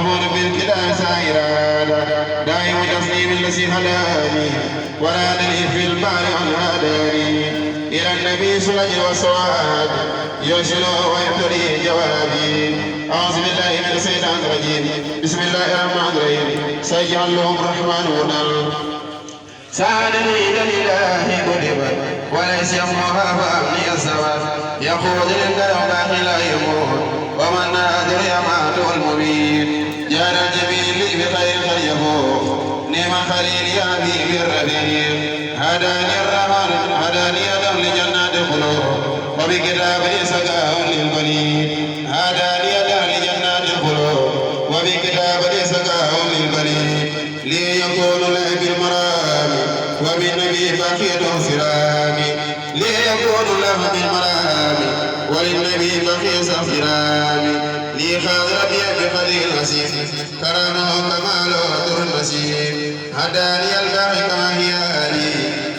يفور بالكلام سائرا دائم تسليم الذي هداني ولا نلي في البحر عن هداني إلى النبي صلى الله عليه وسلم يرسل ويبتلي جوابي. أعوذ بالله من الشيطان الرجيم. بسم الله الرحمن الرحيم. سيجعل لهم الرحمن ودا سعدني لله قلبا وليس يمها فأبني الزواج يقود للكرم باقي لا يموت ومن نادر يمات المبين جار الجميل لي بخير فليفوق نعم خليل يا أبي بالربيع هداني الرحمن هداني يدم لجنات الخلود وبكتابه سقاه للبنين هداني يدم لجنات الخلود وبكتابه سقاه للبنين ليكون له بالمرام وبالنبي بقية سرامي ليكون له بالمرام وللنبي بقية سرامي لي خاضر بقدر النسيم كرمه كماله در النسيم هداني الباقي كما هي آلي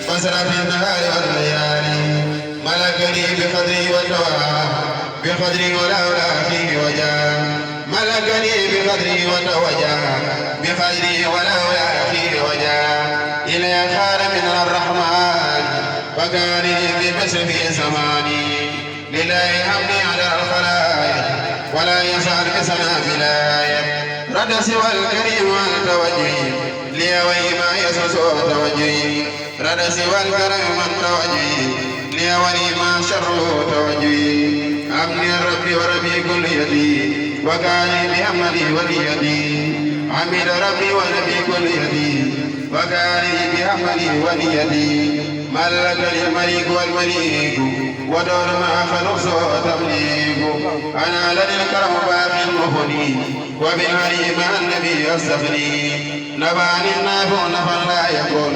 فسر في النهار والليالي ملكني بقدري وتوى بقدري ولا فيه وجاه ملكني بقدري وتوجه بقدري ولا فيه وجاه إلى خار من الرحمن فكان ببشر في زماني لله حمدي على الخلائق ولا يزال بسنا بلاية رد سوى الكريم والتوجه لي وما يسوس توجهي رد سوى الكريم والتوجه لي ولما شر توجهي أمني ربي وربي كل يدي وكان بحمدي وليدي عمد ربي ونبي كل يدي وكان بحمدي وليدي ملك الملك والمليك ودور ما خلق سوء تمليك أنا لدي الكرم باقي المهني وبالهري مع النبي أستغني نباني النافع نفع لا يكون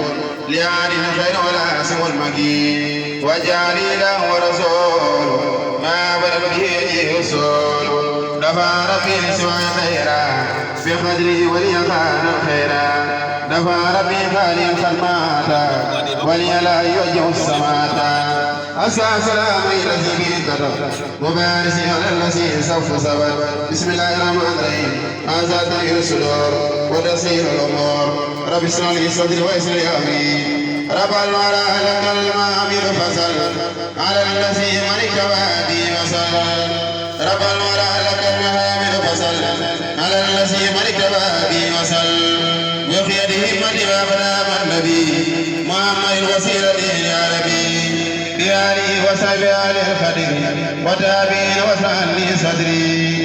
لعاد الخير ولا سوى المكين وجعلي له ورسول ما بلغ به أصول دفع ربي سوى خيرا بقدري وليقان خيرا دفع ربي خالي الخدمات ولي لا يوجه السماء أسعى سلام الذي كتب مبارسي على الذي سوف سبب بسم الله الرحمن الرحيم هذا تغيير الصدور وتسير الأمور رب اشرح لي صدري ويسر لي أمري رب الورى لك المامر فصل على الذي ملك وادي وصل رب الورى لك المامر فصل على الذي ملك وادي وصل بقيده من باب النبي محمد الوسيلة يا ربي بآله وصحبه آل الخدر وتابعين وسعى لي صدري